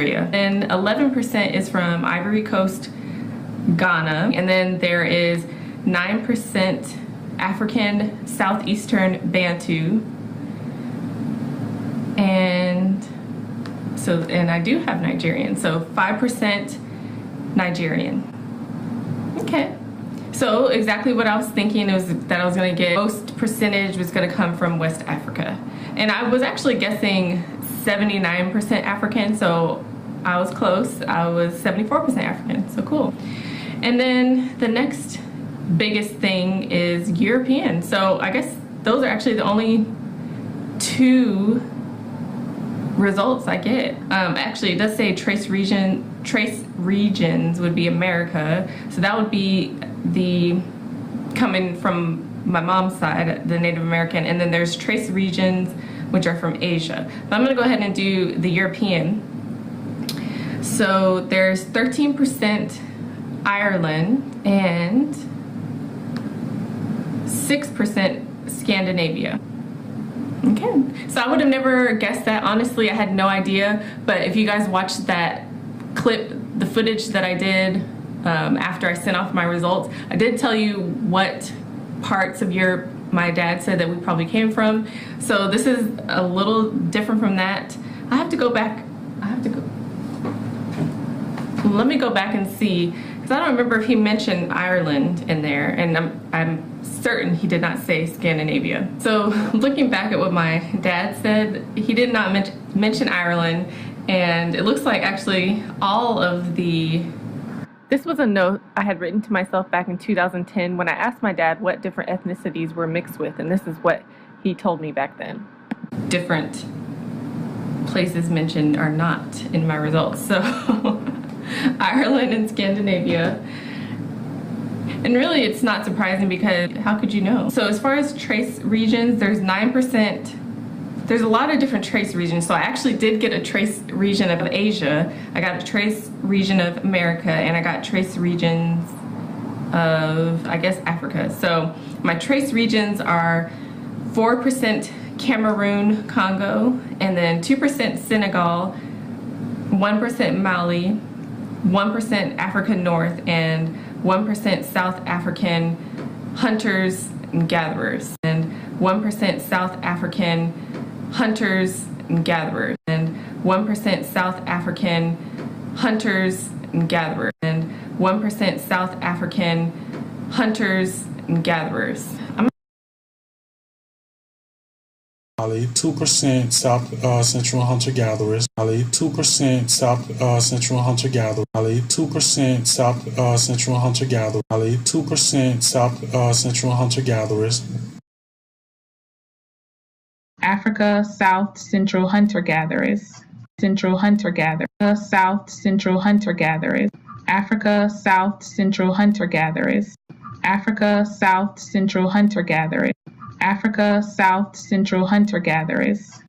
Nigeria. And 11% is from Ivory Coast, Ghana. And then there is 9% African Southeastern Bantu. And I do have Nigerian, so 5% Nigerian. Okay. So exactly what I was thinking was that I was going to get most percentage was going to come from West Africa. And I was actually guessing 79% African, so I was close. I was 74% African, so cool. And then the next biggest thing is European. So I guess those are actually the only two results I get. Actually, it does say trace regions would be America, so that would be coming from my mom's side, the Native American, and then there's trace regions which are from Asia. But I'm gonna go ahead and do the European. So there's 13% Ireland and 6% Scandinavia. Okay, so I would have never guessed that. Honestly, I had no idea, but if you guys watched that clip, the footage that I did after I sent off my results, I did tell you what parts of Europe my dad said that we probably came from. So this is a little different from that. I have to go back. Let me go back and see, because I don't remember if he mentioned Ireland in there, and I'm certain he did not say Scandinavia. So looking back at what my dad said, he did not mention Ireland, and it looks like actually all of the... This was a note I had written to myself back in 2010 when I asked my dad what different ethnicities were mixed with, and this is what he told me back then. Different places mentioned are not in my results, so Ireland and Scandinavia. And really it's not surprising because how could you know? So as far as trace regions, there's 9%. There's a lot of different trace regions. So I actually did get a trace region of Asia. I got a trace region of America, and I got trace regions of, I guess, Africa. So my trace regions are 4% Cameroon, Congo, and then 2% Senegal, 1% Mali, 1% Africa North, and 1% South African hunters and gatherers, and 1% South African hunters and gatherers, and 1% South African hunters and gatherers, and 1% South African hunters and gatherers. Mali, 2% South Central hunter-gatherers. Mali, 2% South Central hunter-gatherers. Mali, 2% South Central hunter-gatherers. Mali, 2% South Central hunter-gatherers. Africa South Central hunter-gatherers. Central hunter-gatherers. South Central hunter-gatherers. Africa South Central hunter-gatherers. Africa South Central hunter-gatherers. Africa South Central hunter-gatherers.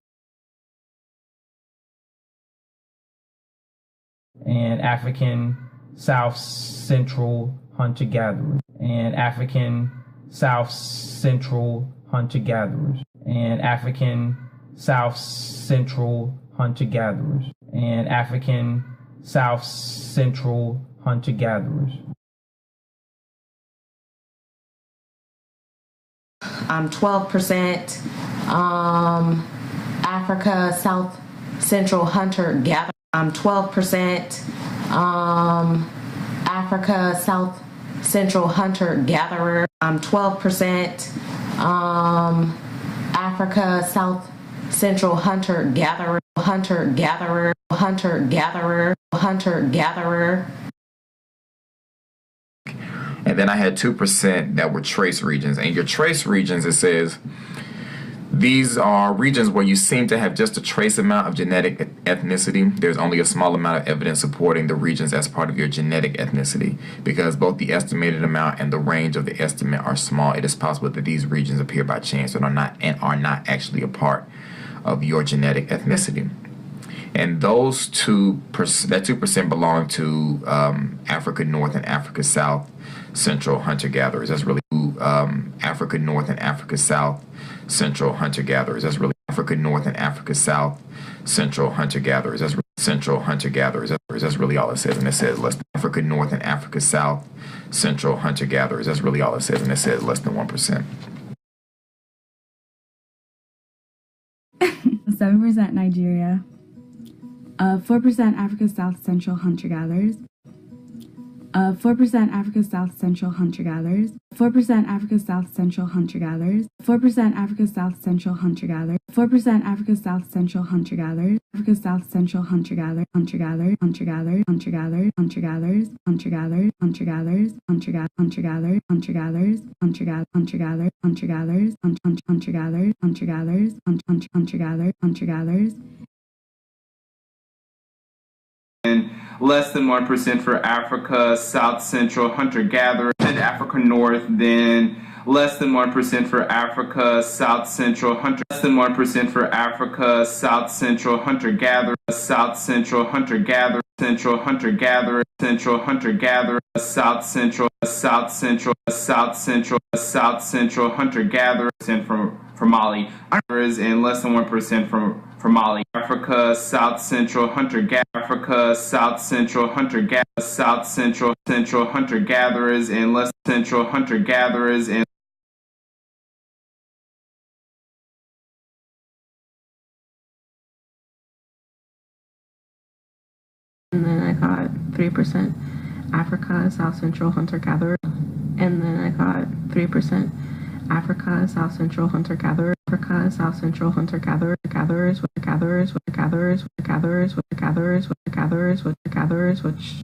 And African South Central hunter-gatherers. And African South Central hunter-gatherers. And African South Central hunter-gatherers. And African South Central hunter-gatherers. 12% Africa South Central hunter-gatherer. 12% Africa South Central hunter-gatherer. 12% Africa South Central hunter-gatherer. Hunter-gatherer. Hunter-gatherer. Hunter-gatherer. And then I had 2% that were trace regions. And your trace regions, it says, these are regions where you seem to have just a trace amount of genetic ethnicity. There's only a small amount of evidence supporting the regions as part of your genetic ethnicity. Because both the estimated amount and the range of the estimate are small, it is possible that these regions appear by chance and are not actually a part of your genetic ethnicity. And those that 2% belong to Africa North and Africa South Central hunter-gatherers. That's really Africa North and Africa South Central hunter-gatherers. That's really Africa North and Africa South Central hunter-gatherers. That's really Central hunter-gatherers. That's really all it says, and it says less than Africa North and Africa South Central hunter-gatherers. That's really all it says, and it says less than 1%. 7% Nigeria, 4% Africa South Central hunter-gatherers, 4% Africa South Central hunter-gatherers, 4% Africa South Central hunter-gatherers, 4% Africa South Central hunter-gatherers, 4% Africa South Central hunter-gatherers, Africa South Central hunter-gatherers, hunter-gatherers, hunter-gatherers, hunter-gatherers, hunter-gatherers, hunter-gatherers, hunter-gatherers, hunter-gatherers, hunter-gatherers, hunter-gatherers, hunter-gatherers, hunter-gatherers, hunter-gatherers, hunter-gatherers, hunter-gatherers, hunter-gatherers, and less than 1% for Africa South Central hunter-gatherers, and Africa North, then less than 1% for Africa South Central hunter, less than 1% for Africa South Central hunter-gatherers, South Central hunter-gatherers, Central hunter-gatherers, Central hunter-gatherers, South Central, South Central, South Central, South Central hunter-gatherers, and from Mali, and less than 1% from Mali. Africa South Central hunter-gatherers, Africa South Central hunter-gatherers, South Central hunter-gatherers, and less Central hunter-gatherers, and then I got 3% Africa South Central hunter-gatherers, and then I got 3% Africa South Central hunter-gatherers, Africa South Central hunter-gatherers, gatherers, which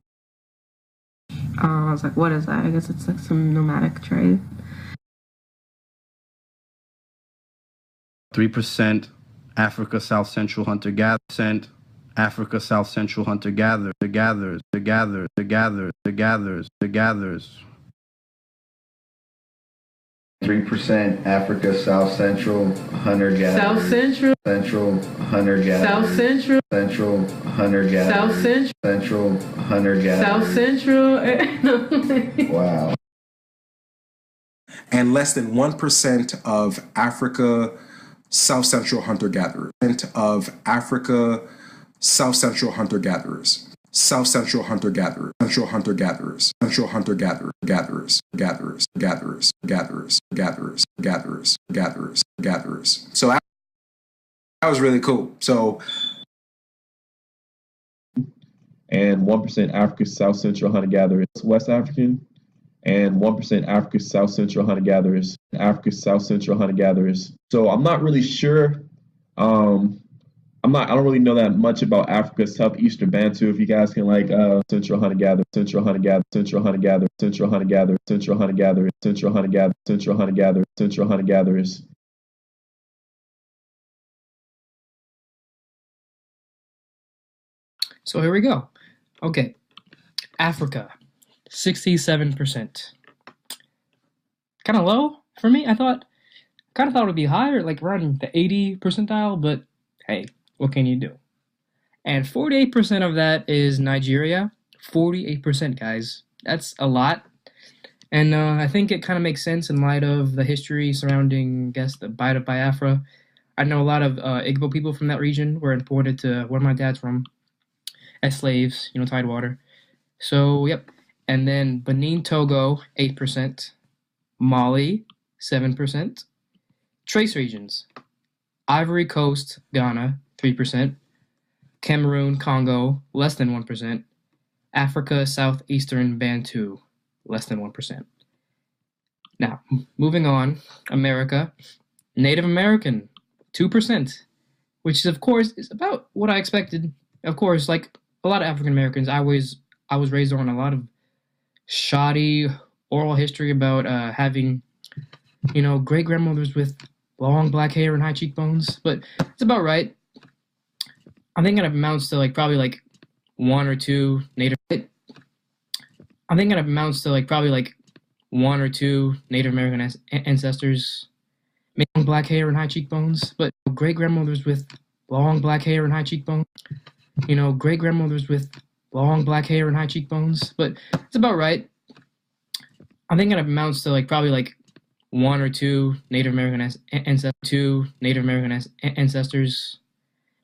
I was like, what is that? I guess it's like some nomadic trade. 3% Africa South Central hunter-gatherers, Africa South Central hunter-gatherers, the gatherers. 3% Africa South Central hunter-gatherers. South Central. Central hunter-gatherers. South Central. Central hunter-gatherers. South Central. Central hunter-gatherers. South Central. Wow. And less than 1% of Africa South Central hunter-gatherers. Of Africa South Central hunter-gatherers. South Central hunter-gatherers, Central hunter-gatherers, Central hunter-gatherers, gatherers. So that was really cool. So, and 1% Africa South Central hunter-gatherers, West African, and 1% Africa South Central hunter-gatherers, Africa South Central hunter-gatherers. So I'm not really sure. I don't really know that much about Africa Southeastern Bantu. If you guys can Central hunter-gatherers, Central hunter-gatherers, Central hunter-gatherers, Central hunter-gatherers, Central hunter-gatherers, Central hunter-gatherers, Central hunter-gatherers, Central hunter-gatherers. So here we go. Okay, Africa, 67%. Kind of low for me. I kind of thought it would be higher, like around the 80 percentile, but hey, what can you do? And 48% of that is Nigeria. 48%, guys. That's a lot. And I think it kind of makes sense in light of the history surrounding, I guess, the Bight of Biafra. I know a lot of Igbo people from that region were imported to where my dad's from as slaves, Tidewater. So, yep. And then Benin, Togo, 8%. Mali, 7%. Trace regions. Ivory Coast, Ghana, 3%. Cameroon, Congo, less than 1%. Africa, Southeastern Bantu, less than 1%. Now, moving on, America, Native American, 2%, which is, of course, is about what I expected. Of course, like a lot of African Americans, I was raised on a lot of shoddy oral history about having, great grandmothers with long black hair and high cheekbones, but it's about right. I think it amounts to probably one or two Native American ancestors, long black hair and high cheekbones, but great grandmothers with long black hair and high cheekbones. Great grandmothers with long black hair and high cheekbones, but it's about right. I think it amounts to probably one or two Native American ancestors.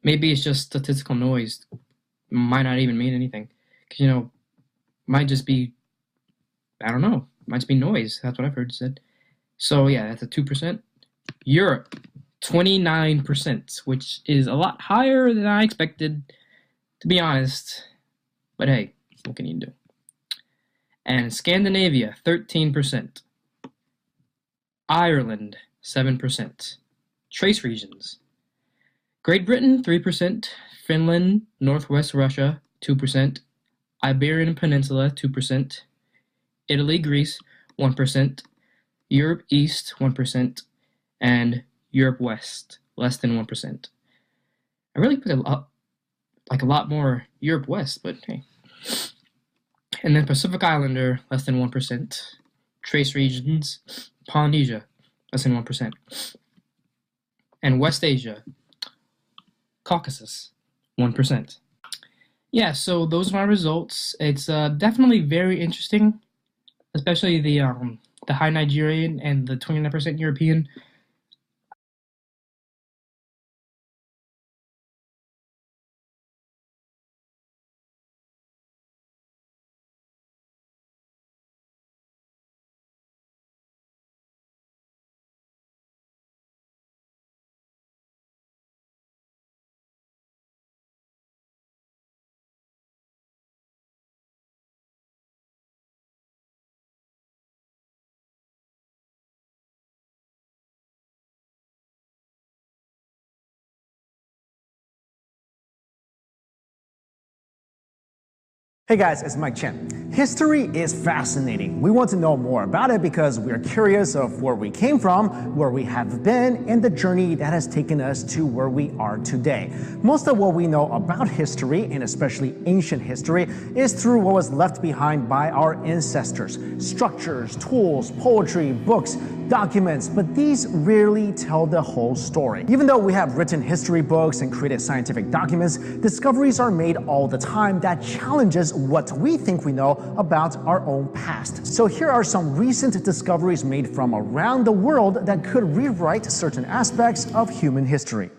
Maybe it's just statistical noise. might not even mean anything. 'Cause, you know, might just be, I don't know, might just be noise. That's what I've heard said. So yeah, that's a 2%. Europe, 29%, which is a lot higher than I expected, to be honest. But hey, what can you do? And Scandinavia, 13%. Ireland, 7%. Trace regions. Great Britain, 3%. Finland, Northwest Russia, 2%. Iberian Peninsula, 2%. Italy, Greece, 1%. Europe East, 1%. And Europe West, less than 1%. I really put a lot more Europe West, but hey. And then Pacific Islander, less than 1%. Trace regions, Polynesia, less than 1%. And West Asia, Caucasus, 1%. Yeah, so those are my results. It's definitely very interesting, especially the high Nigerian and the 29% European. Hey guys, it's Mike Chen. History is fascinating. We want to know more about it because we are curious of where we came from, where we have been, and the journey that has taken us to where we are today. Most of what we know about history, and especially ancient history, is through what was left behind by our ancestors. Structures, tools, poetry, books, documents, but these rarely tell the whole story. Even though we have written history books and created scientific documents, discoveries are made all the time that challenges what we think we know about our own past. So here are some recent discoveries made from around the world that could rewrite certain aspects of human history.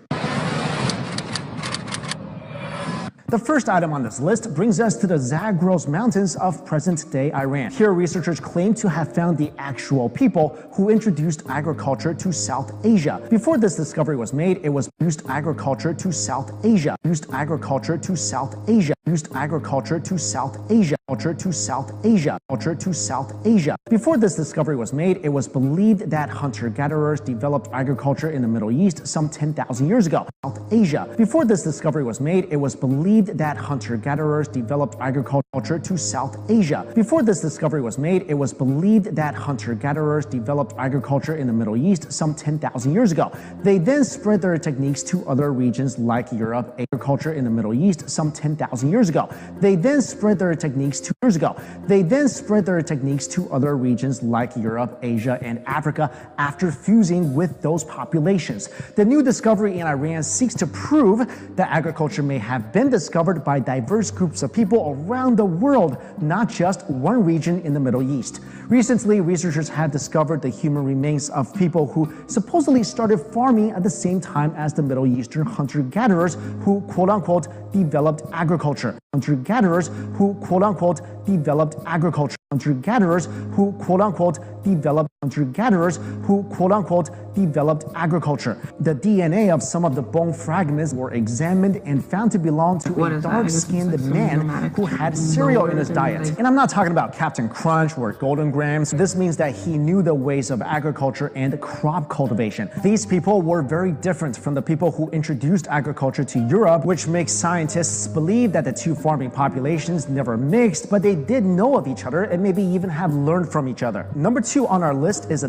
The first item on this list brings us to the Zagros Mountains of present-day Iran. Here, researchers claim to have found the actual people who introduced agriculture to South Asia. Before this discovery was made, it was used agriculture to South Asia, used agriculture to South Asia, used agriculture to South Asia, culture to South Asia, culture to South Asia. Before this discovery was made, it was believed that hunter-gatherers developed agriculture in the Middle East some 10,000 years ago. South Asia. Before this discovery was made, it was believed that hunter-gatherers developed agriculture to South Asia. Before this discovery was made, it was believed that hunter-gatherers developed agriculture in the Middle East some 10,000 years ago. They then spread their techniques to other regions like Europe. Agriculture in the Middle East some 10,000 years ago. They then spread their techniques to years ago. They then spread their techniques to other regions like Europe, Asia, and Africa after fusing with those populations. The new discovery in Iran seeks to prove that agriculture may have been discovered by diverse groups of people around the world, not just one region in the Middle East. Recently, researchers have discovered the human remains of people who supposedly started farming at the same time as the Middle Eastern hunter-gatherers who, quote-unquote, developed agriculture. Hunter-gatherers who, quote-unquote, developed agriculture. Hunter-gatherers who, quote-unquote, developed hunter-gatherers who, quote-unquote, developed agriculture. The DNA of some of the bone fragments were examined and found to belong to a dark-skinned man who had cereal in his diet. And I'm not talking about Captain Crunch or Golden Grams. This means that he knew the ways of agriculture and crop cultivation. These people were very different from the people who introduced agriculture to Europe, which makes scientists believe that the two farming populations never mixed, but they did know of each other and maybe even have learned from each other. Number 2 on our list is a